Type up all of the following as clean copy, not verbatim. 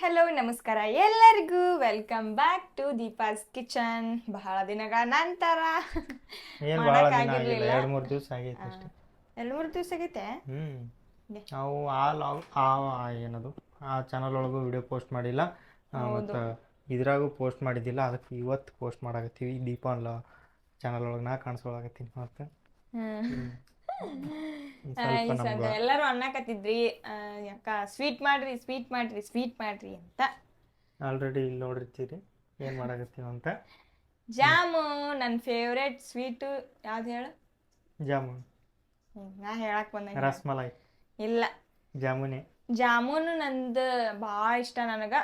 Hello ನಮಸ್ಕಾರ ಎಲ್ಲರಿಗೂ welcome back to Deepa's kitchen. ಬಹಳ ದಿನಗಳ ನಂತರ ಏನು ಭಾಳ ದಿನ ಆಗಿಲ್ಲ, ಮಾಡೋಕ್ಕಾಗಿರ್ಲಿಲ್ಲ. 2-3 ದಿವಸ ಆಗೈತೆ ಅಷ್ಟೇ. 2-3 ದಿವಸ ಆಗೈತೆ. ನಾವು ಏನದು ಆ ಚಾನಲ್ ಒಳಗೂ ವಿಡಿಯೋ ಪೋಸ್ಟ್ ಮಾಡಿಲ್ಲ, ಮತ್ತು ಇದ್ರಾಗೂ ಪೋಸ್ಟ್ ಮಾಡಿದ್ದಿಲ್ಲ. ಅದಕ್ಕೆ ಇವತ್ತು ಪೋಸ್ಟ್ ಮಾಡಾಕತ್ತೀವಿ. ದೀಪಾವಳ ಚಾನಲ್ ಒಳಗೆ ನಾ ಕಾಣಿಸ್ಕೊಳಕತ್ತೀನಿ. ಮತ್ತು ಸ್ವಲ್ಪ ನಮ್ಗೆ ಎಲ್ಲರೂ ಅನ್ನಕತ್ತಿದ್ರಿ, ಯಾಕ ಸ್ವೀಟ್ ಮಾಡ್ರಿ ಸ್ವೀಟ್ ಮಾಡ್ರಿ ಸ್ವೀಟ್ ಮಾಡ್ರಿ ಅಂತ. ಆಲ್ರೆಡಿ ಇಲ್ಲಿ ನೋಡಿರ್ತೀರಿ ಏನು ಮಾಡಾಕತ್ತೀವಿ ಅಂತ. ಜಾಮು ನನ್ನ ಫೇವ್ರೇಟ್ ಸ್ವೀಟು ಯಾವ್ದು ಹೇಳು? ಜಾಮೂನ್. ನಾ ಹೇಳಕ್ ಬಂದ ರಸ್ಮಲೈ ಇಲ್ಲ, ಜಾಮೂನೇ. ಜಾಮೂನು ನಂದು ಭಾಳ ಇಷ್ಟ ನನಗೆ.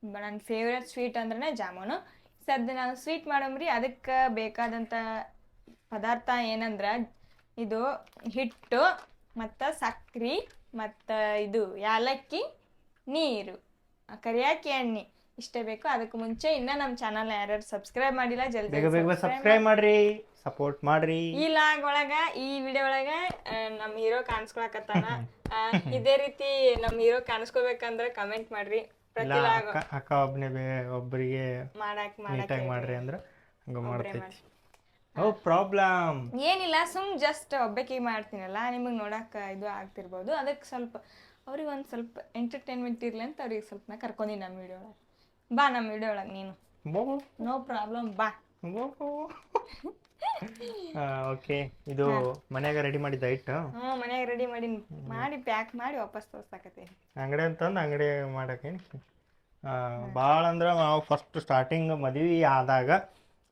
ನನ್ನ ಫೇವ್ರೇಟ್ ಸ್ವೀಟ್ ಅಂದ್ರೆ ಜಾಮೂನು. ಸದ್ಯ ನಾನು ಸ್ವೀಟ್ ಮಾಡಮ್ರಿ. ಅದಕ್ಕೆ ಬೇಕಾದಂಥ ಪದಾರ್ಥ ಏನಂದ್ರೆ ಇದು ಹಿಟ್ಟು ಮತ್ತು ಸಕ್ರೆ ಮತ್ತು ಇದು ಯಾಲಕ್ಕಿ, ನೀರು, ಕರಿಯಾಕಿ ಎಣ್ಣೆ ಇಷ್ಟೇ ಬೇಕು. ಅದಕ್ಕೆ ಮುಂಚೆ ಇನ್ನೂ ನಮ್ಮ ಚಾನಲ್ ಯಾರ್ಯಾರು ಸಬ್ಸ್ಕ್ರೈಬ್ ಮಾಡಿಲ್ಲ ಜಲ್ದಿ ಬೇಗ ಸಬ್ಸ್ಕ್ರೈಬ್ ಮಾಡ್ರಿ, ಸಪೋರ್ಟ್ ಮಾಡ್ರಿ. ಈ ಲಾಗ್ ಒಳಗೆ, ಈ ವಿಡಿಯೋ ಒಳಗೆ ನಮ್ಮ ಹೀರೋ ಕಾಣಿಸ್ಕೊಳಕತ್ತಾನ. ಇದೇ ರೀತಿ ನಮ್ಮ ಹೀರೋ ಕಾಣಿಸ್ಕೋಬೇಕಂದ್ರೆ ಕಮೆಂಟ್ ಮಾಡ್ರಿ. ಪ್ರತಿ ಲಾಗ್ ಅಕ್ಕ ಒಬ್ಬರಿಗೆ ನೀಟಾಗಿ ಮಾಡ್ರಿ ಅಂದ್ರೆ ಹಂಗೆ ಮಾಡ್ತೈತಿ. ಓ ಪ್ರಾಬ್ಲಮ್ ಏನಿಲ್ಲ, ಜಸ್ಟ್ ಒಬ್ಬಾಕಿಗೆ ಮಾಡ್ತೀನಲ್ಲ, ನಿಮಗೆ ನೋಡಕ್ಕೆ ಇದು ಆಗ್ತಿರ್ಬೋದು. ಅದಕ್ಕೆ ಸ್ವಲ್ಪ ಅವ್ರಿಗೆ ಒಂದು ಸ್ವಲ್ಪ ಎಂಟರ್ಟೈನ್ಮೆಂಟ್ ಇರಲಿ ಅಂತ ಅವ್ರಿಗೆ ಸ್ವಲ್ಪ ನಾ ಕರ್ಕೊಂಡಿನಿ ನಮ್ಮ ವಿಡಿಯೋ ಒಳಗೆ. ಬಾ ನಮ್ಮ ವಿಡಿಯೋ ಒಳಗೆ ನೀನು, ನೋ ಪ್ರಾಬ್ಲಮ್, ಬಾ. ಓಕೆ, ಇದು ಮನ್ಯಾಗ ರೆಡಿ ಮಾಡಿದ್ದ ಐಟ್? ಮನ್ಯಾಗ ರೆಡಿ ಮಾಡಿ ಪ್ಯಾಕ್ ಮಾಡಿ ವಾಪಸ್ ತೋರ್ಸಾಕತ್ತೀನಿ. ಅಂಗಡಿ ಅಂತಂದು ಅಂಗಡಿ ಮಾಡಕ್ಕೆ ಭಾಳ ಅಂದ್ರೆ ನಾವು ಫಸ್ಟ್ ಸ್ಟಾರ್ಟಿಂಗ್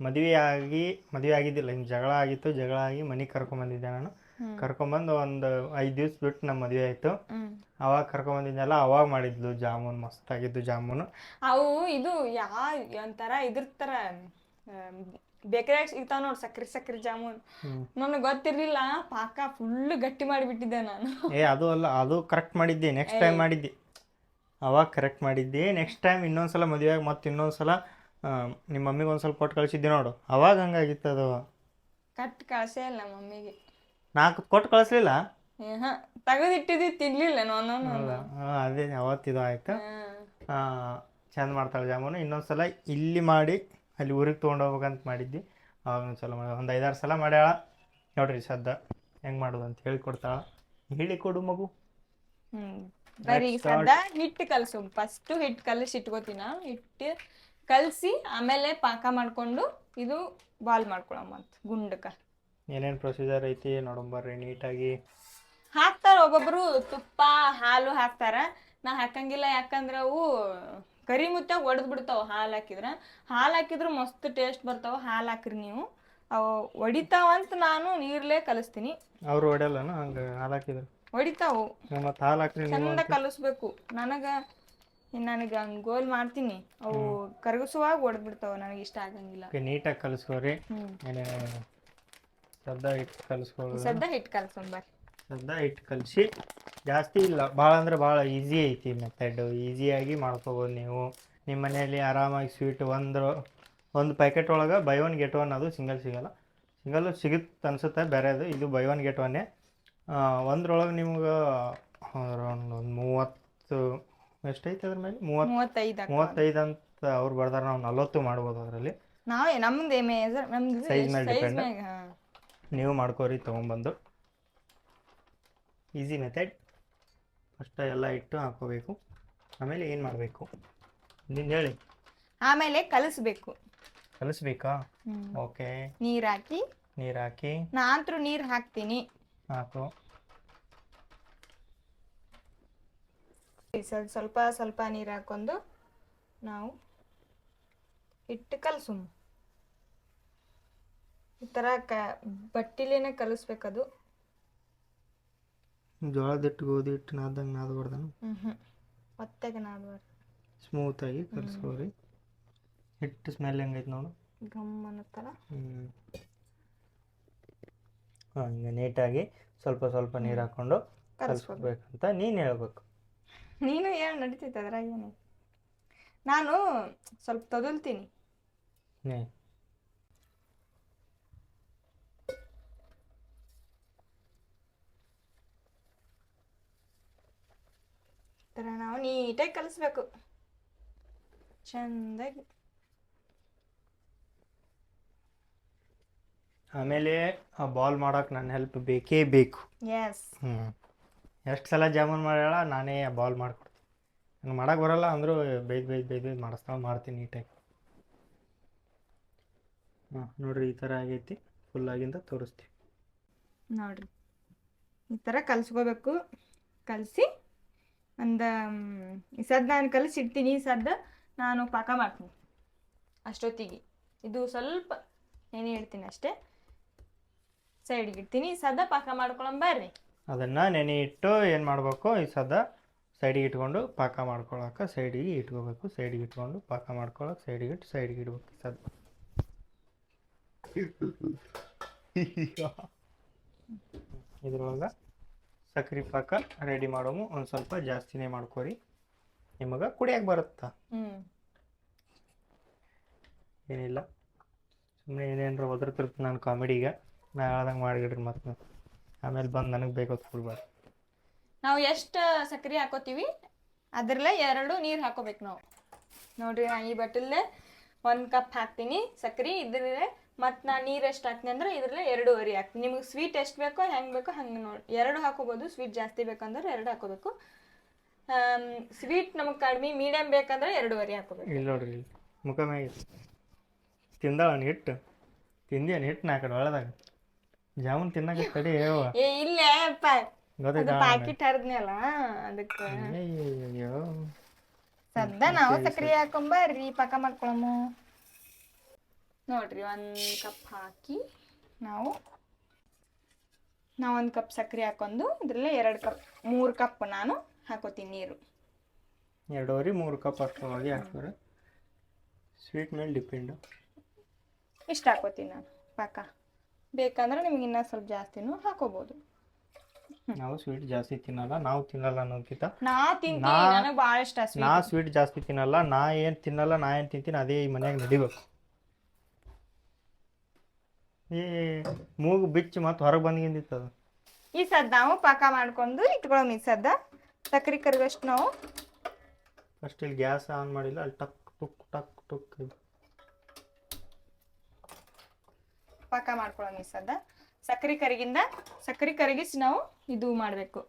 ಮದುವೆ ಆಗಿದ್ದಿಲ್ಲ, ಹಿಂಗೆ ಜಗಳ ಆಗಿತ್ತು. ಜಗಳ ಆಗಿ ಮನೆಗೆ ಕರ್ಕೊಂಬಂದಿದ್ದೆ ನಾನು. ಕರ್ಕೊಂಬಂದು ಒಂದು 5 ದಿವ್ಸ ಬಿಟ್ಟು ನಮ್ಮ ಮದುವೆ ಆಯಿತು. ಅವಾಗ ಕರ್ಕೊಂಬಂದಿದ್ದೆಲ್ಲ ಅವಾಗ ಮಾಡಿದ್ಲು ಜಾಮೂನ್. ಮಸ್ತಾಗಿದ್ದು ಜಾಮೂನು. ಅವು ಇದು ಒಂಥರ ಇದ್ರ ಥರ ಬೇಕರಿಯಾಗ ಸಿಗ್ತಾವ ನೋಡಿ, ಸಕ್ರೆ ಜಾಮೂನ್. ನನಗೆ ಗೊತ್ತಿರಲಿಲ್ಲ, ಪಾಕ ಫುಲ್ ಗಟ್ಟಿ ಮಾಡಿಬಿಟ್ಟಿದ್ದೆ ನಾನು. ಅದು ಅಲ್ಲ, ಅದು ಕರೆಕ್ಟ್ ಮಾಡಿದ್ದೆ. ನೆಕ್ಸ್ಟ್ ಟೈಮ್ ಮಾಡಿದ್ದೆ, ಅವಾಗ ಕರೆಕ್ಟ್ ಮಾಡಿದ್ದೆ. ನೆಕ್ಸ್ಟ್ ಟೈಮ್ ಇನ್ನೊಂದ್ಸಲ ಮದುವೆಯಾಗ ಮತ್ತೆ ಇನ್ನೊಂದ್ಸಲ ನಿಮ್ಮ ಮಮ್ಮಿಗೆ ಒಂದು ಸ್ವಲ್ಪ ಕೊಟ್ಟು ಕಳಿಸಿದ್ದೆ ನೋಡು, ಅವಾಗ ಹಂಗಾಗಿತ್ತು. ಅದು ಕಟ್ ಕಳಿಸೇ ಇಲ್ಲ ನಮ್ಮ ಮಮ್ಮಿಗೆ. 4 ಕೊಟ್ಟು ಕಳಿಸ್ಲಿಲ್ಲ, ತೆಗೆದಿಟ್ಟಿದ್ವಿ, ತಿನ್ಲಿಲ್ಲ ನಾನು. ಅದೇ ಅವತ್ತಿದು ಆಯ್ತು. ಚಂದ ಮಾಡ್ತಾಳೆ ಜಾಮೂನು. ಇನ್ನೊಂದ್ಸಲ ಇಲ್ಲಿ ಮಾಡಿ ಅಲ್ಲಿ ಊರಿಗೆ ತೊಗೊಂಡೋಗ್ಬೇಕಂತ ಮಾಡಿದ್ವಿ. ಅವಾಗ ಒಂದ್ಸಲ ಒಂದು 5-6 ಸಲ ಮಾಡ್ಯಾಳ. ನೋಡ್ರಿ ಸದ್ದ ಹೆಂಗೆ ಮಾಡೋದು ಅಂತ ಹೇಳಿಕೊಡ್ತಾಳ. ಹೇಳಿಕೊಡು ಮಗು. ಬರೀ ಸದ್ದ ಹಿಟ್ಟು ಕಲಸು. ಫಸ್ಟು ಹಿಟ್ಟು ಕಲಸಿ ಇಟ್ಕೋತೀನಿ. ಹಿಟ್ಟು ಕಲಸಿ ಆಮೇಲೆ ಪಾಕ ಮಾಡಿಕೊಂಡು ಇದು ಬಾಲ್ ಮಾಡ್ಕೊಳಮ್ಮ ಅಂತ ಗುಂಡಕ್ಕೆ. ಏನೇನು ಪ್ರೊಸೀಜರ್ ಐತಿ ನೋಡಂಬರ್ರಿ ನೀಟಾಗಿ. ಹಾಕ್ತಾರೆ ಒಬ್ಬೊಬ್ರು ತುಪ್ಪ ಹಾಲು ಹಾಕ್ತಾರ. ನಾ ಹಾಕಂಗಿಲ್ಲ, ಯಾಕಂದ್ರೆ ಅವು ಕರಿ ಮುತ್ತಾಗ ಒಡೆದು ಬಿಡ್ತಾವ. ಹಾಲು ಹಾಕಿದ್ರು ಮಸ್ತ್ ಟೇಸ್ಟ್ ಬರ್ತಾವ. ಹಾಲು ಹಾಕ್ರಿ ನೀವು, ಅವು ಒಡಿತಾವಂತ ನಾನು ನೀರ್ಲೇ ಕಲಿಸ್ತೀನಿ. ಅವ್ರು ಹೊಡೆಯಲ್ಲನ ಹಂಗೆ ಹಾಲು ಹಾಕಿದ್ರು? ಹೊಡಿತಾವು. ಮತ್ತು ಹಾಲು ಹಾಕ್ರಿ ಚಂದ ಕಲಿಸ್ಬೇಕು. ನನಗೆ ಹಂಗೆ ಗೋಲ್ ಮಾಡ್ತೀನಿ, ಅವು ಕರಗಿಸುವಾಗ ಒಡೆದ್ಬಿಡ್ತಾವ. ನನಗೆ ಇಷ್ಟ ಆಗಂಗಿಲ್ಲ. ನೀಟಾಗಿ ಕಲಿಸ್ಕೋರಿ. ಸದ್ದ ಹಿಟ್ಟು ಕಲಿಸ್ಕೊಳ್ಳೋದು. ಸದ್ದ ಹಿಟ್ಟು ಕಲಿಸ್ಕೊಂಬರ್ರಿ. ಸದ್ದ ಹಿಟ್ಟು ಕಲಿಸಿ. ಜಾಸ್ತಿ ಇಲ್ಲ, ಭಾಳ ಅಂದ್ರೆ ಭಾಳ ಈಸಿ ಐತಿ ಮೆಥಡ್. ಈಸಿಯಾಗಿ ಮಾಡ್ಕೋಬೋದು ನೀವು ನಿಮ್ಮ ಮನೆಯಲ್ಲಿ ಆರಾಮಾಗಿ. ಸ್ವೀಟ್ ಒಂದು ಪ್ಯಾಕೆಟ್ ಒಳಗೆ ಬೈ 1 get 1. ಅದು ಸಿಂಗಲ್ ಸಿಗುತ್ತೆ ಅನ್ಸುತ್ತೆ ಬೇರೆದು. ಇದು ಬೈ 1 get 1. ಒಂದ್ರೊಳಗೆ ನಿಮ್ಗೆ ಅರೌಂಡ್ ಒಂದು 30 ಎಷ್ಟೈತೆ ಅದ್ರ ಮೇಲೆ? 35 ಅಂತ ಅವ್ರು ಬರ್ದಾರ. ನಾವು 40 ಮಾಡ್ಬೋದು ಅದರಲ್ಲಿ. ಸೈಜ್ ಮೇಲೆ ಡಿಪೆಂಡ್. ನೀವು ಮಾಡ್ಕೋರಿ ತೊಗೊಂಬಂದು. Easy method. ಫಸ್ಟ್ ಎಲ್ಲ ಇಟ್ಟು ಹಾಕೋಬೇಕು. ಆಮೇಲೆ ಏನು ಮಾಡಬೇಕು ನೀನು ಹೇಳಿ. ಆಮೇಲೆ ಕಲಿಸ್ಬೇಕಾ? ಓಕೆ. ನೀರು ಹಾಕಿ ನಾನಂತರೂ ನೀರು ಹಾಕ್ತೀನಿ. ಹಾಕು. ಸ್ವಲ್ಪ ಸ್ವಲ್ಪ ನೀರು ಹಾಕೊಂಡು ನಾವು ಹಿಟ್ಟು ಕಲಸು. ಈ ಥರ ಬಟ್ಟಿಲೇನೆ ಕಲಿಸ್ಬೇಕದು. ಜೋಳದ ಹಿಟ್ಟು ಗೋಧಿ ಹಿಟ್ಟು ನಾದಂಗೆ ನಾದಬಾರ್ದನು? ಒತ್ತಾಗ ನಾದಬಾರ್ದು. ಸ್ಮೂತಾಗಿ ಕಲಿಸ್ಕೋರಿ. ಹಿಟ್ಟು ಸ್ಮೆಲ್ ಹೆಂಗೈತೆ ನೋಡು, ಗಮ್ ಅನ್ನತ್ತಲ್ಲ. ಹಿಂಗೆ ನೀಟಾಗಿ ಸ್ವಲ್ಪ ಸ್ವಲ್ಪ ನೀರು ಹಾಕ್ಕೊಂಡು ಕಲಿಸ್ಬೇಕಂತ ನೀನು ಹೇಳ್ಬೇಕು. ನೀನು ಏನು ನಡೀತೈತೆ ಅದ್ರಾಗ? ಏನು ನಾನು ಸ್ವಲ್ಪ ತೊದಲ್ತೀನಿ. ಥರ ನಾವು ನೀಟಾಗಿ ಕಲಿಸ್ಬೇಕು. ಚಂದಾಗಿ. ಆಮೇಲೆ ಆ ಬಾಲ್ ಮಾಡೋಕೆ ನನ್ನ ಹೆಲ್ಪ್ ಬೇಕೇ ಬೇಕು. ಎಸ್. ಎಷ್ಟು ಸಲ ಜಾಮೂನ್ ಮಾಡ್ಯಾಳ, ನಾನೇ ಆ ಬಾಲ್ ಮಾಡ್ಕೊಡ್ತೀನಿ. ನಂಗೆ ಮಾಡೋಕೆ ಬರಲ್ಲ ಅಂದರೂ ಬೈದು ಮಾಡ್ತೀನಿ ನೀಟಾಗಿ. ನೋಡ್ರಿ ಈ ಥರ ಆಗೈತಿ. ಫುಲ್ಲಾಗಿಂದ ತೋರಿಸ್ತೀವಿ ನೋಡ್ರಿ, ಈ ಥರ ಕಲಿಸ್ಕೋಬೇಕು. ಕಲಸಿ ಒಂದು ಈ ಸದ್ದು ನಾನು ಕಲಿಸಿಡ್ತೀನಿ. ಈ ಸದ್ದು ನಾನು ಪಾಕ ಮಾಡ್ತೀನಿ ಅಷ್ಟೊತ್ತಿಗೆ. ಇದು ಸ್ವಲ್ಪ ನೆನೆ ಇಡ್ತೀನಿ ಅಷ್ಟೇ, ಸೈಡ್ಗೆ ಇಡ್ತೀನಿ. ಈ ಸದ್ದ ಪಾಕ ಮಾಡ್ಕೊಳಂಬರ್ರಿ. ಅದನ್ನು ನೆನೆ ಇಟ್ಟು ಏನು ಮಾಡಬೇಕು, ಈ ಸದ ಸೈಡಿಗೆ ಇಟ್ಕೊಂಡು ಪಾಕ ಮಾಡ್ಕೊಳಕ್ಕೆ ಸೈಡಿಗೆ ಇಟ್ಕೋಬೇಕು. ಸೈಡಿಗೆ ಇಟ್ಕೊಂಡು ಪಾಕ ಮಾಡ್ಕೊಳಕ್ಕೆ ಸೈಡಿಗೆ ಇಟ್ಟು ಸೈಡಿಗೆ ಇಡ್ಬೇಕು. ಈ ಸದ ಇದ್ರೊಳಗೆ ಸಕ್ರೆ ಪಾಕ ರೆಡಿ ಮಾಡೋಮು. ಒಂದು ಸ್ವಲ್ಪ ಜಾಸ್ತಿನೇ ಮಾಡ್ಕೊರಿ, ನಿಮಗೆ ಕುಡಿಯಕ್ಕೆ ಬರುತ್ತಾ. ಏನಿಲ್ಲ, ಸುಮ್ಮನೆ ಏನೇನಾರ ಒದರ್ತಿರ್ತೀನಿ ನಾನು ಕಾಮಿಡಿಗೆ. ನಾ ಹೇಳ್ದಂಗೆ ಮಾಡಿಬಿಡ್ರಿ ಮತ್ತೆ ಆಮೇಲೆ ಬಂದು ನನಗೆ ಬೇಕು ಕೊಡ್ಬಾರ್ದು. ನಾವು ಎಷ್ಟು ಸಕ್ರೆ ಹಾಕೋತೀವಿ ಅದರಲ್ಲೇ 2 ನೀರು ಹಾಕೋಬೇಕು ನಾವು. ನೋಡ್ರಿ, ನಾ ಈ ಬಟ್ಟಲೇ 1 ಕಪ್ ಹಾಕ್ತೀನಿ ಸಕ್ರೆ. ಇದ್ರಲ್ಲೇ ಮತ್ತು ನಾನು ನೀರು ಎಷ್ಟು ಹಾಕ್ತೀನಿ ಅಂದ್ರೆ ಇದ್ರಲ್ಲೇ 2.5 ಹಾಕ್ತೀನಿ. ನಿಮಗೆ ಸ್ವೀಟ್ ಎಷ್ಟು ಬೇಕೋ ಹೆಂಗೆ ಬೇಕೋ ಹಂಗೆ ನೋಡಿ 2 ಹಾಕೋಬೋದು. ಸ್ವೀಟ್ ಜಾಸ್ತಿ ಬೇಕಂದ್ರೆ 2 ಹಾಕೋಬೇಕು. ಸ್ವೀಟ್ ನಮಗೆ ಕಡಿಮೆ ಮೀಡಿಯಮ್ ಬೇಕಂದ್ರೆ 2.5 ಹಾಕೋಬೇಕು. ಇಲ್ಲಿ ನೋಡ್ರಿ, ಇಲ್ಲಿ ಮುಖ ಮ್ಯಾಗ ತಿಂದಾಳ ಹಿಟ್ಟು. ತಿಂದೇನು ಹಿಟ್ಟು ನಾ ಕಡೆ ಒಳದಾಗ ಜಾಮೂನ್ ತಿನ್ನಕ್ಕೆ ತಡಿ ಹೇಳುವ. ಇಲ್ಲೇ ಪ್ಯಾಕೆಟ್ ಹರಿದ್ನಲ್ಲ ಅದಕ್ಕೆ. ಸದ್ದ ನಾವು ಸಕ್ರೆ ಹಾಕೊಂಬರ್ರಿ ಪಾಕ ಮಾಡ್ಕೊಳಮು. ನೋಡ್ರಿ, 1 ಕಪ್ ಹಾಕಿ ನಾವು 1 ಕಪ್ ಸಕ್ರೆ ಹಾಕೊಂಡು ಇದ್ರಲ್ಲೇ 2 ಕಪ್ 3 ಕಪ್ ನಾನು ಹಾಕೋತೀನಿ ನೀರು. 2.5-3 ಕಪ್ ಅಷ್ಟೊಳಗೆ ಹಾಕಿದ್ರೆ ಸ್ವೀಟ್ ಮೇಲೆ ಡಿಪೆಂಡು. ಇಷ್ಟು ಹಾಕೋತೀನಿ ನಾನು ಪಾಕ. ಬೇಕಂದ್ರೆ ನಿಮ್ಗೆ ಇನ್ನೂ ಸ್ವಲ್ಪ ಜಾಸ್ತಿನೂ ಹಾಕೋಬೋದು. ನಾವು ಸ್ವೀಟ್ ಜಾಸ್ತಿ ತಿನ್ನಲ್ಲ, ನಾವು ತಿನ್ನಲ್ಲ ಅನ್ನೋದಕ್ಕಿಂತ ನಾ ತಿಂತೀನಿ, ನನಗೆ ಭಾಳ ಇಷ್ಟ ನಾ ಸ್ವೀಟ್ ಜಾಸ್ತಿ ತಿನ್ನಲ್ಲ. ನಾ ಏನು ತಿನ್ನಲ್ಲ, ನಾ ಏನು ತಿಂತೀನಿ ಅದೇ ಈ ಮನ್ಯಾಗ ನಡಿಬೇಕು. ಈ ಮೂಗು ಬಿಚ್ಚಿ ಮತ್ತು ಹೊರಗೆ ಬಂದಿಂದಿತ್ತು ಅದು. ಈ ಸದ್ದ ನಾವು ಪಾಕ ಮಾಡ್ಕೊಂಡು ಇಟ್ಕೊಳ್ಳೋಣ. ಈ ಸದ್ದ ಸಕ್ರೆ ಕರಗಷ್ಟು ನಾವು ಫಸ್ಟ್ ಇಲ್ಲಿ ಗ್ಯಾಸ್ ಆನ್ ಮಾಡಿಲ್ಲ, ಅಲ್ಲಿ ಟಕ್ ಟುಕ್ ಟಕ್ ಟುಕ್ ಪಾಕ ಮಾಡ್ಕೊಳ್ಳೋಣ. ಈ ಸದ್ದ ಸಕ್ರೆ ಕರಗಿಸಿ ನಾವು ಇದು ಮಾಡಬೇಕು,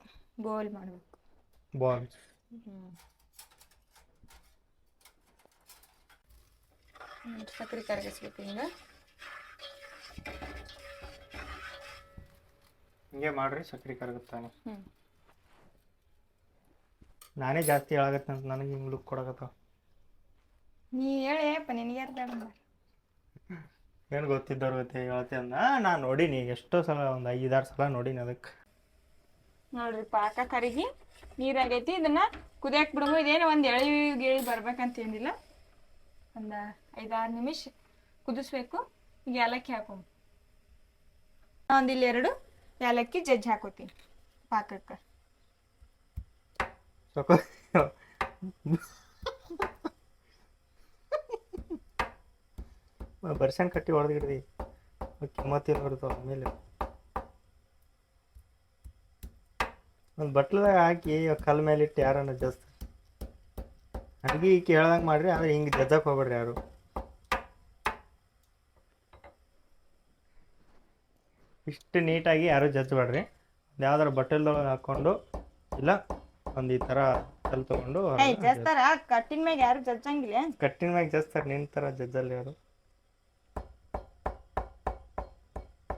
ಗೋಲ್ ಮಾಡಬೇಕು, ಬಾಲ್. ಸಕ್ರೆ ಕರಗಿಸ್ಬೇಕು. ಹಿಂಗೆ ಮಾಡ್ರಿ, ಸಕ್ರೆ ಕರಗುತ್ತಾನೆ. ನಾನೇ ಜಾಸ್ತಿ ಹೇಳಾಗತ್ತೆ ಅಂತ ನನಗೆ ಹಿಂಗೆ ಲುಕ್ ಕೊಡಕತ್ತಾವ. ನೀ ಹೇಳಪ್ಪ, ನಿನಗೆ ಯಾರು ಬೇಡ. ಏನು ಗೊತ್ತಿದ್ದವ್ರು ಗೊತ್ತೇ ಹೇಳ್ತೆ ಅಂದ. ನಾನು ನೋಡೀನಿ ಎಷ್ಟೋ ಸಲ, ಒಂದು 5-6 ಸಲ ನೋಡೀನಿ. ಅದಕ್ಕೆ ನೋಡ್ರಿ, ಪಾಕ ಕರಗಿ ನೀರಾಗೈತಿ. ಇದನ್ನ ಕುದಿಯಕ್ಕೆ ಬಿಡಮು. ಇದೇನು ಒಂದು ಗಿಳಿ ಬರ್ಬೇಕಂತ ಏನಿಲ್ಲ, ಒಂದು 5-6 ನಿಮಿಷ ಕುದಿಸ್ಬೇಕು. ಈಗ ಏಲಕ್ಕಿ ಹಾಕೊಂಬ. ಒಂದು ಇಲ್ಲಿ 2 ಏಲಕ್ಕಿ ಜಜ್ಜಿ ಹಾಕೋತೀನಿ ಪಾಕಕ್ಕೆ. ಬರ್ಸನ್ ಕಟ್ಟಿ ಹೊಡೆದಿಡ್ದಿ ಕಿಮ್ಮತ್ತೇನು ಬರ್ತಾವ. ಆಮೇಲೆ ಒಂದು ಬಟ್ಲದಾಗ ಹಾಕಿ ಕಲ್ ಮೇಲೆ ಇಟ್ಟು ಯಾರನ್ನ ಜಸ್ತ ಅಡ್ಗೆ ಈಕೆ ಹೇಳ್ದಂಗೆ ಮಾಡ್ರಿ. ಆದ್ರೆ ಹಿಂಗೆ ಜಜ್ಜಕ್ಕೆ ಹೋಗ್ಬೇಡ್ರಿ ಯಾರು. ಇಷ್ಟು ನೀಟಾಗಿ ಯಾರು ಜಜ್ಬೇಡ್ರಿ. ಯಾವ್ದಾರ ಬಟ್ಟಲ್ದೊಳಗೆ ಹಾಕ್ಕೊಂಡು ಇಲ್ಲ ಒಂದು ಈ ಥರ ಕಲ್ ತೊಗೊಂಡು ಜಜ್ತಾರ. ಕಟ್ಟಿನ ಮ್ಯಾಗ ಯಾರು ಜಜ್ಜಂಗಿಲ್ಲ. ಕಟ್ಟಿನ ಮ್ಯಾಗ ಜಜ್ತಾರೆ, ನಿನ್ನ ಥರ ಜಜ್ಜಲ್ಲಿ ಯಾರು.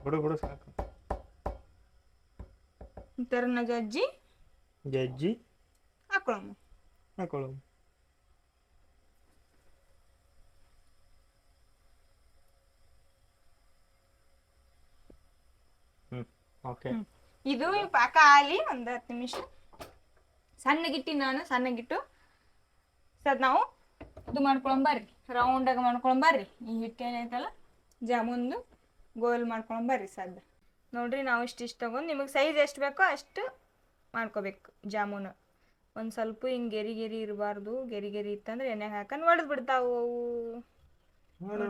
ಬಿಡು ಸಾಕು. ಈ ಥರನ ಜಜ್ಜಿ ಹಾಕೊಳ್ಳೋಣ. ಓಕೆ, ಇದು ಪಾಕ ಆಲಿ ಒಂದು 10 ನಿಮಿಷ. ಸಣ್ಣಗಿಟ್ಟಿ ನಾನು ಸಣ್ಣಗಿಟ್ಟು ಸದ್ ನಾವು ಇದು ಮಾಡ್ಕೊಳಂಬರ್ರಿ, ರೌಂಡಾಗಿ ಮಾಡ್ಕೊಳಂಬರ್ರಿ. ಈ ಹಿಟ್ಟೇನೈತಲ್ಲ ಜಾಮೂನ್ದು ಗೋಲ್ ಮಾಡ್ಕೊಳಂಬರ್ರಿ. ಸದ್ ನೋಡ್ರಿ, ನಾವು ಇಷ್ಟು ತಗೊಂಡು ನಿಮಗೆ ಸೈಜ್ ಎಷ್ಟು ಬೇಕೋ ಅಷ್ಟು ಮಾಡ್ಕೋಬೇಕು. ಜಾಮೂನು ಒಂದು ಸ್ವಲ್ಪ ಹಿಂಗೆ ಗೆರಿ ಇರಬಾರ್ದು. ಗೆರಿ ಇತ್ತಂದ್ರೆ ಎಣ್ಣೆಗೆ ಹಾಕೊಂಡು ಒಡೆದು ಬಿಡ್ತಾವು. ನೋಡ್ರಿ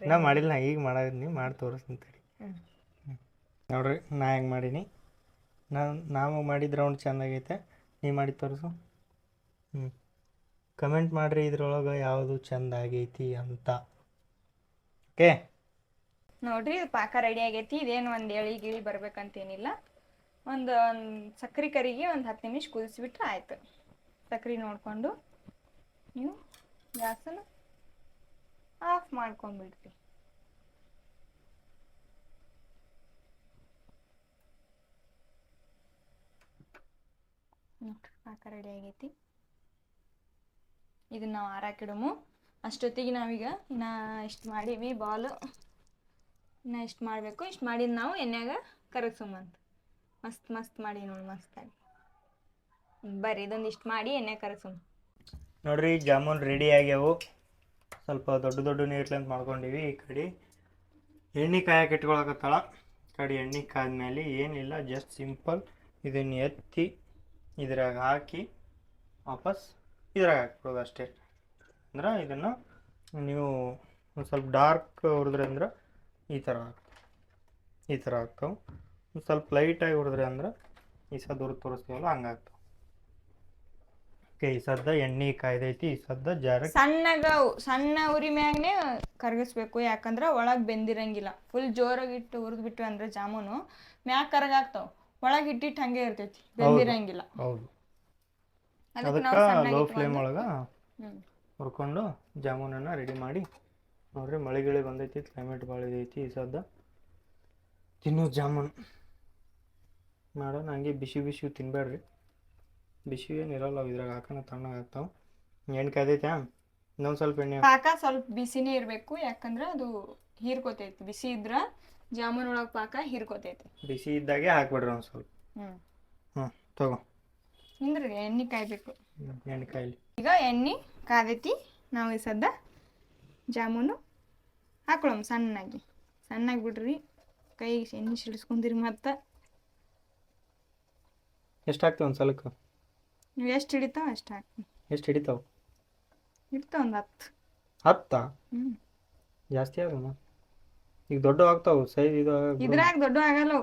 ನಾ ಮಾಡಿಲ್ಲ, ನಾ ಈಗ ಮಾಡಿದ್ನಿ, ಮಾಡಿ ತೋರಿಸ್ತೀನಿ. ನೋಡ್ರಿ, ನಾ ಹೆಂಗೆ ಮಾಡೀನಿ. ನಾವು ಮಾಡಿದ ರೌಂಡ್ ಚೆಂದಾಗೈತೆ. ನೀವು ಮಾಡಿ ತೋರಿಸು. ಕಮೆಂಟ್ ಮಾಡಿರಿ ಇದ್ರೊಳಗೆ ಯಾವುದು ಚೆಂದ ಆಗೈತಿ ಅಂತ. ಓಕೆ ನೋಡ್ರಿ ಪಾಕ ರೆಡಿ ಆಗೈತಿ. ಇದೇನು ಒಂದು ಎಳಿ ಗಿಳಿ ಬರ್ಬೇಕಂತೇನಿಲ್ಲ. ಒಂದು ಸಕ್ರೆ ಕರಿಗೆ ಒಂದು 10 ನಿಮಿಷ ಕುದಿಸ್ಬಿಟ್ರೆ ಆಯ್ತು. ಸಕ್ರೆ ನೋಡಿಕೊಂಡು ನೀವು ಗ್ಯಾಸನ್ನು ಆಫ್ ಮಾಡ್ಕೊಂಡ್ಬಿಡ್ರಿ. ನೋಡ್ರಿ ಪಾಕ ರೆಡಿ ಆಗೈತಿ. ಇದನ್ನ ನಾವು ಆರಾಕಿಡಮು. ಅಷ್ಟೊತ್ತಿಗೆ ನಾವೀಗ ಇನ್ನು ಇಷ್ಟು ಮಾಡೀವಿ ಬಾಲು. ಇನ್ನು ಇಷ್ಟು ಮಾಡಬೇಕು. ಇಷ್ಟು ಮಾಡಿದ್ದು ನಾವು ಎಣ್ಣೆಯಾಗ ಕರಗ್ಸೋಮಂತ. ಮಸ್ತ್ ಮಾಡಿ ನೋಡಿ, ಮಸ್ತಾಗಿ ಬರ್ರಿ ಇದೊಂದು ಇಷ್ಟು ಮಾಡಿ ಎಣ್ಣೆ ಕರಗ್ಸೋಮ. ನೋಡ್ರಿ ಜಾಮೂನ್ ರೆಡಿ ಆಗ್ಯಾವು. ಸ್ವಲ್ಪ ದೊಡ್ಡ ನೀರ್ಲಂತ ಮಾಡ್ಕೊಂಡಿವಿ. ಈ ಕಡೆ ಎಣ್ಣೆ ಕಾಯಕ್ಕೆ ಇಟ್ಕೊಳಕತ್ತಾಳ. ಕಡೆ ಎಣ್ಣೆ ಕಾದ್ಮೇಲೆ ಏನಿಲ್ಲ, ಜಸ್ಟ್ ಸಿಂಪಲ್ ಇದನ್ನು ಎತ್ತಿ ಇದ್ರಾಗ ಹಾಕಿ ವಾಪಸ್ ಇದ್ರಾಗ ಹಾಕ್ಬಿಡೋದು ಅಷ್ಟೇ. ಅಂದ್ರೆ ಇದನ್ನು ನೀವು ಒಂದು ಸ್ವಲ್ಪ ಡಾರ್ಕ್ ಹುರಿದ್ರಿ ಅಂದ್ರೆ ಈ ಥರ ಆಗ್ತಾವೆ. ಒಂದು ಸ್ವಲ್ಪ ಲೈಟಾಗಿ ಹುರಿದ್ರಿ ಅಂದ್ರೆ ಈ ಸದ್ದು ಹುರಿದು ತೋರಿಸ್ತೀವಲ್ಲ ಹಂಗಾಗ್ತಾವೆ. ಓಕೆ, ಈ ಸದ್ದ ಎಣ್ಣೆ ಕಾಯ್ದೈತಿ. ಈ ಸದ್ದ ಸಣ್ಣ ಉರಿ ಮ್ಯಾಗನೆ ಕರಗಿಸ್ಬೇಕು. ಯಾಕಂದ್ರೆ ಒಳಗೆ ಬೆಂದಿರಂಗಿಲ್ಲ. ಫುಲ್ ಜೋರಾಗಿ ಇಟ್ಟು ಹುರಿದು ಬಿಟ್ವಿ ಅಂದ್ರೆ ಜಾಮೂನು ಮ್ಯಾಗ ಕರಗಾಗ್ತಾವ. ಒಳಗೆ ಇಟ್ಟಿಟ್ಟು ಹಂಗೆ ಇರ್ತೈತಿ, ಬೆಂದಿರಂಗಿಲ್ಲ. ಹೌದು, ಅದಕ್ಕೆ ಅದಕ್ಕೆ ಲೋ ಫ್ಲೇಮ್ ಒಳಗೆ ಹುರ್ಕೊಂಡು ಜಾಮೂನನ್ನು ರೆಡಿ ಮಾಡಿ. ನೋಡ್ರಿ ಮಳೆಗಿಳಿ ಬಂದೈತಿ, ಕ್ಲೈಮೇಟ್ ಭಾಳ ಇದೈತಿ. ಈ ಸದ್ದ ತಿನ್ನೋ ಜಾಮೂನು ಮಾಡೋಣ. ಹಂಗೆ ಬಿಸಿ ತಿನ್ಬೇಡ್ರಿ. ಬಿಸಿ ಏನಿರಲ್ಲ, ಇದ್ರಾಗ ಹಾಕೋಣ ತಣ್ಣಗೆ ಆಗ್ತಾವೆ. ಎಣ್ಣೆ ಕಾಯ್ದೈತೆ. ಇನ್ನೊಂದು ಸ್ವಲ್ಪ ಎಣ್ಣೆ ಪಾಕ ಸ್ವಲ್ಪ ಬಿಸಿನೇ ಇರಬೇಕು. ಯಾಕಂದ್ರೆ ಅದು ಹೀರ್ಕೋತೈತಿ. ಬಿಸಿ ಇದ್ರ ಜಾಮೂನ್ ಒಳಗೆ ಪಾಕ ಹೀರ್ಕೋತೈತಿ. ಬಿಸಿ ಇದ್ದಾಗೆ ಹಾಕ್ಬಿಡ್ರಿ ಒಂದು ಸ್ವಲ್ಪ. ತಗೋ ಹಿಂದ್ರಿ ಎಣ್ಣೆ ಕಾಯ್ಬೇಕು. ಎಣ್ಣೆ ಕಾಯಿಲಿ. ಈಗ ಎಣ್ಣೆ ಕಾದೈತಿ. ನಾವು ಈ ಸದ್ದ ಜಾಮೂನು ಹಾಕೊಳ್ಳೋಣ. ಸಣ್ಣಾಗಿ ಬಿಡ್ರಿ. ಕೈಗೆ ಎಣ್ಣೆ ಸಿಡಿಸ್ಕೊಂದಿರಿ. ಮತ್ತೆ ಎಷ್ಟು ಹಾಕ್ತೀವಿ ಒಂದು ಸಲಕ್ಕೆ? ನೀವು ಎಷ್ಟು ಹಿಡಿತಾವ ಅಷ್ಟು ಹಾಕಿ. ಎಷ್ಟು ಹಿಡಿತಾವೆ? ಹಿಡಿತಾವ ಒಂದು 10. ಜಾಸ್ತಿ ಆಗಲ್ಲ. ಈಗ ದೊಡ್ಡ ಆಗ್ತಾವೆ ಸೈಜ್. ಇದ್ರಾಗ ದೊಡ್ಡ ಆಗಲ್ಲ,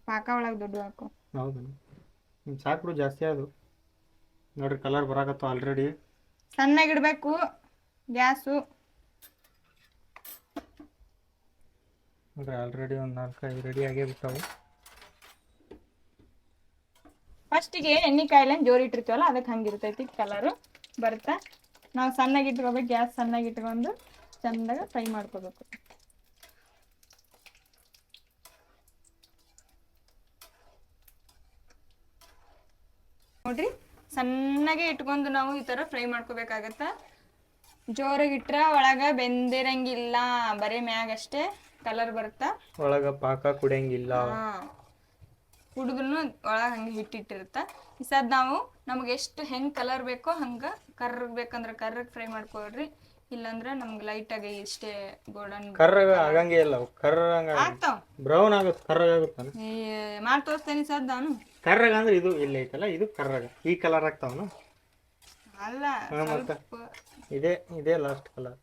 ಪಾಕ ಒಳಗೆ ದೊಡ್ಡ ಹಾಕೋ. ಹೌದಾ? ಸಾಕ್ಬಿಡು, ಜಾಸ್ತಿ ಅದು. ನೋಡ್ರಿ ಕಲರ್ ಬರಾಕತ್ತಾವ ಆಲ್ರೆಡಿ. ಸಣ್ಣಗಿಡ್ಬೇಕು ಗ್ಯಾಸು. ನೋಡ್ರಿ ಆಲ್ರೆಡಿ ಒಂದು 4-5 ರೆಡಿ ಆಗೇ ಬಿಟ್ಟಾವು. ಫಸ್ಟಿಗೆ ಎಣ್ಣೆ ಕಾಯಿಲೆ ಜೋರು ಇಟ್ಟಿರ್ತೀವಲ್ಲ, ಅದಕ್ಕೆ ಹಂಗಿರ್ತೈತಿ ಕಲರು ಬರುತ್ತಾ. ನಾವು ಸಣ್ಣಗೆ ಇಟ್ಕೋಬೇಕು. ಗ್ಯಾಸ್ ಸಣ್ಣಗೆ ಇಟ್ಕೊಂಡು ಚಂದಾಗ ಫ್ರೈ ಮಾಡ್ಕೋಬೇಕು. ನೋಡ್ರಿ ಸಣ್ಣಗೆ ಇಟ್ಕೊಂಡು ನಾವು ಈ ಥರ ಫ್ರೈ ಮಾಡ್ಕೋಬೇಕಾಗತ್ತ. ಜೋರಾಗಿ ಇಟ್ರ ಒಳಗೆ ಬೆಂದಿರಂಗಿಲ್ಲ, ಬರೀ ಮ್ಯಾಗಷ್ಟೇ ಕಲರ್ ಬರುತ್ತಾ. ಒಳಗೆ ಪಾಕ ಕುಡಿಯಂಗಿಲ್ಲ. ಕುಡಿದ್ರು ಒಳಗೆ ಹಂಗೆ ಹಿಟ್ಟಿಟ್ಟಿರುತ್ತ. ಈ ಸದ್ ನಾವು ನಮ್ಗೆ ಎಷ್ಟು ಹೆಂಗೆ ಕಲರ್ ಬೇಕೋ ಹಂಗೆ ಕರ್ರಗ್ಬೇಕಂದ್ರೆ ಕರ್ರಗೆ ಫ್ರೈ ಮಾಡ್ಕೊಳ್ರಿ. ಇಲ್ಲಾಂದ್ರೆ ನಮ್ಗೆ ಲೈಟಾಗಿ ಇಷ್ಟೇ ಗೋಲ್ಡನ್ ಕರ್ರಗ ಆಗಂಗೆ ಇಲ್ಲ. ಆಗ್ತಾವ, ಬ್ರೌನ್ ಆಗುತ್ತೆ. ಕರ್ರಗ ಆಗುತ್ತೆ. ಮಾಡಿ ತೋರಿಸ್ತೇನೆ ಸದ್ ನಾನು. ಕರ್ರಗ ಅಂದ್ರೆ ಇದು ಇಲ್ಲ ಐತಲ್ಲ, ಇದು ಕರ್ರಗ. ಈ ಕಲರ್ ಆಗ್ತಾವನು ಅಲ್ಲ, ಇದೇ last colour.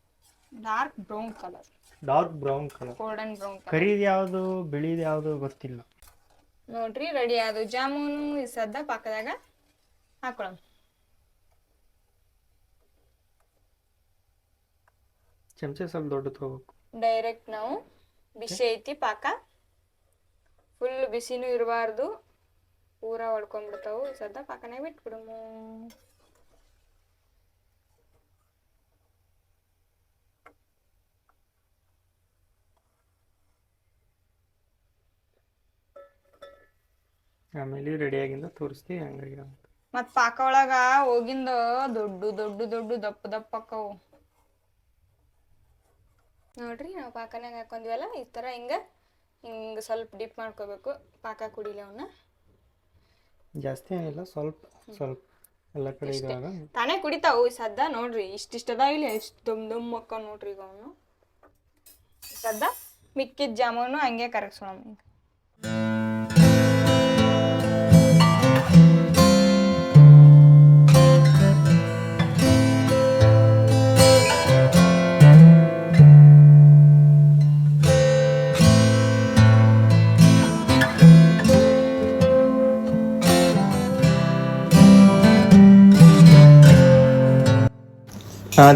Dark brown colour. Golden brown. ಕರಿದು ಯಾವುದು ಬಿಳಿದು ಯಾವುದು ಗೊತ್ತಿಲ್ಲ. ನೋಡ್ರಿ ರೆಡಿ ಆದು ಜಾಮೂನು. ಈ ಸದ್ದ ಪಾಕದಾಗ ಹಾಕೊಳ್ಳೋಣ. ಚಮಚೆ ಸ್ವಲ್ಪ ದೊಡ್ಡ ತಗೋಬೇಕು. ಡೈರೆಕ್ಟ್ ನಾವು ಬಿಸಿ ಐತಿ ಪಾಕ. ಫುಲ್ ಬಿಸಿನೂ ಇರಬಾರ್ದು, ಪೂರ ಹೊಡ್ಕೊಂಡ್ಬಿಡ್ತಾವು. ಈ ಸದ್ದ ಪಾಕನಾಗ ಬಿಟ್ಬಿಡಮು. ಆಮೇಲೆ ರೆಡಿಯಾಗಿಂದ ತೋರಿಸ್ತೀವಿ ಹಂಗಾಗಿ. ಮತ್ತು ಪಾಕ ಒಳಗ ಹೋಗಿಂದ ದೊಡ್ಡ ದಪ್ಪ ಅಕ್ಕವು. ನೋಡ್ರಿ ನಾವು ಪಾಕನಾಗ ಹಾಕೊಂಡ್ವಲ್ಲ, ಈ ಥರ ಹಿಂಗೆ ಸ್ವಲ್ಪ ಡಿಪ್ ಮಾಡ್ಕೋಬೇಕು. ಪಾಕ ಕುಡಿಲಿ ಅವನ್ನ. ಜಾಸ್ತಿ ಏನಿಲ್ಲ, ಸ್ವಲ್ಪ ಎಲ್ಲ ಕಡೆ ಇದ್ರಾಗ ತಾನೇ ಕುಡಿತಾವು. ಈ ಸದ್ದ ನೋಡ್ರಿ ಇಷ್ಟಿಷ್ಟ ಅದಾವ. ಇಲ್ಲಿ ಎಷ್ಟು ದಮ್ ಅಕ್ಕ ನೋಡ್ರಿ. ಈಗ ಅವನು ಸದ್ದ ಮಿಕ್ಕಿದ ಜಾಮೂನು ಹಂಗೆ ಕರಗಿಸೋಣ.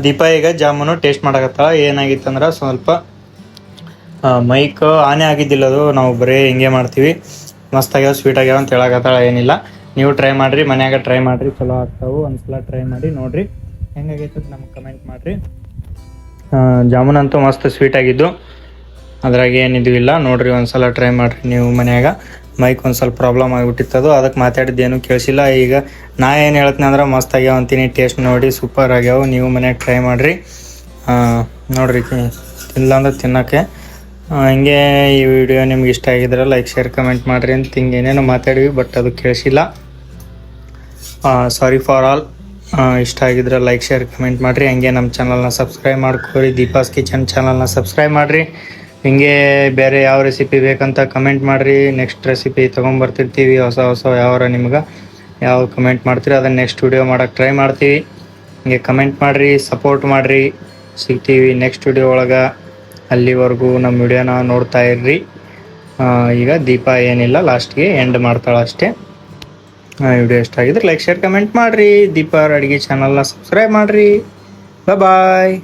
ದೀಪ ಈಗ ಜಾಮೂನು ಟೇಸ್ಟ್ ಮಾಡಕತ್ತಾಳ. ಏನಾಗಿತ್ತಂದ್ರೆ ಸ್ವಲ್ಪ ಮೈಕ್ ಆನೆ ಆಗಿದ್ದಿಲ್ಲ, ಅದು ನಾವು ಬರೀ ಹಿಂಗೆ ಮಾಡ್ತೀವಿ. ಮಸ್ತ್ ಆಗ್ಯಾವ, ಸ್ವೀಟ್ ಆಗ್ಯಾವ ಅಂತ ಹೇಳಕತ್ತಾಳ. ಏನಿಲ್ಲ, ನೀವು ಟ್ರೈ ಮಾಡಿರಿ, ಮನ್ಯಾಗ ಟ್ರೈ ಮಾಡಿರಿ, ಚಲೋ ಆಗ್ತಾವೆ. ಒಂದ್ಸಲ ಟ್ರೈ ಮಾಡಿ ನೋಡಿರಿ, ಹೆಂಗಾಗೈತೆ ಅಂತ ನಮ್ಗೆ ಕಮೆಂಟ್ ಮಾಡಿರಿ. ಜಾಮೂನ್ ಅಂತೂ ಮಸ್ತ್ ಸ್ವೀಟ್ ಆಗಿದ್ದು, ಅದ್ರಾಗ ಏನಿದು ಇಲ್ಲ. ನೋಡಿರಿ, ಒಂದ್ಸಲ ಟ್ರೈ ಮಾಡಿರಿ ನೀವು ಮನ್ಯಾಗ. ಮೈಕ್ ಒಂದು ಸ್ವಲ್ಪ ಪ್ರಾಬ್ಲಮ್ ಆಗಿಬಿಟ್ಟಿತ್ತದು, ಅದಕ್ಕೆ ಮಾತಾಡಿದ್ದೇನು ಕೇಳಿಸಿಲ್ಲ. ಈಗ ನಾ ಏನು ಹೇಳ್ತೀನಿ ಅಂದ್ರೆ ಮಸ್ತ್ ಆಗ್ಯಾವ ಅಂತೀನಿ. ಟೇಸ್ಟ್ ನೋಡಿ ಸೂಪರ್ ಆಗ್ಯಾವ. ನೀವು ಮನ್ಯಾಗ ಟ್ರೈ ಮಾಡಿರಿ. ನೋಡಿರಿ, ಇಲ್ಲ ಅಂದ್ರೆ ತಿನ್ನೋಕ್ಕೆ. ಹಿಂಗೆ ಈ ವಿಡಿಯೋ ನಿಮ್ಗೆ ಇಷ್ಟ ಆಗಿದ್ರೆ ಲೈಕ್, ಶೇರ್, ಕಮೆಂಟ್ ಮಾಡಿರಿ ಅಂತ ಹಿಂಗೆ ಏನೇನೋ ಮಾತಾಡಿವಿ, ಬಟ್ ಅದು ಕೇಳಿಸಿಲ್ಲ. Sorry for all. ಇಷ್ಟ ಆಗಿದ್ರೆ ಲೈಕ್, ಶೇರ್, ಕಮೆಂಟ್ ಮಾಡಿರಿ. ಹಂಗೆ ನಮ್ಮ ಚಾನಲ್ನ ಸಬ್ಸ್ಕ್ರೈಬ್ ಮಾಡ್ಕೊರಿ. ದೀಪಾಸ್ ಕಿಚನ್ ಚಾನಲ್ನ ಸಬ್ಸ್ಕ್ರೈಬ್ ಮಾಡಿರಿ. ಹಿಂಗೆ ಬೇರೆ ಯಾವ ರೆಸಿಪಿ ಬೇಕಂತ ಕಮೆಂಟ್ ಮಾಡಿರಿ. ನೆಕ್ಸ್ಟ್ ರೆಸಿಪಿ ತೊಗೊಂಬರ್ತಿರ್ತೀವಿ, ಹೊಸ ಯಾವಾರ ನಿಮ್ಗೆ ಯಾವ ಕಮೆಂಟ್ ಮಾಡ್ತೀರಿ ಅದನ್ನು ನೆಕ್ಸ್ಟ್ ವಿಡಿಯೋ ಮಾಡೋಕ್ಕೆ ಟ್ರೈ ಮಾಡ್ತೀವಿ. ಹಿಂಗೆ ಕಮೆಂಟ್ ಮಾಡಿರಿ, ಸಪೋರ್ಟ್ ಮಾಡಿರಿ. ಸಿಗ್ತೀವಿ ನೆಕ್ಸ್ಟ್ ವಿಡಿಯೋ ಒಳಗೆ. ಅಲ್ಲಿವರೆಗೂ ನಮ್ಮ ವಿಡಿಯೋನ ನೋಡ್ತಾ ಇರ್ರಿ. ಈಗ ದೀಪ ಏನಿಲ್ಲ, ಲಾಸ್ಟ್ಗೆ ಎಂಡ್ ಮಾಡ್ತಾಳೆ ಅಷ್ಟೇ. ವಿಡಿಯೋ ಇಷ್ಟ ಆಗಿದ್ರೆ ಲೈಕ್, ಶೇರ್, ಕಮೆಂಟ್ ಮಾಡಿರಿ. ದೀಪ ಅಡುಗೆ ಚಾನಲ್ನ ಸಬ್ಸ್ಕ್ರೈಬ್ ಮಾಡಿರಿ. ಬಾಯ್.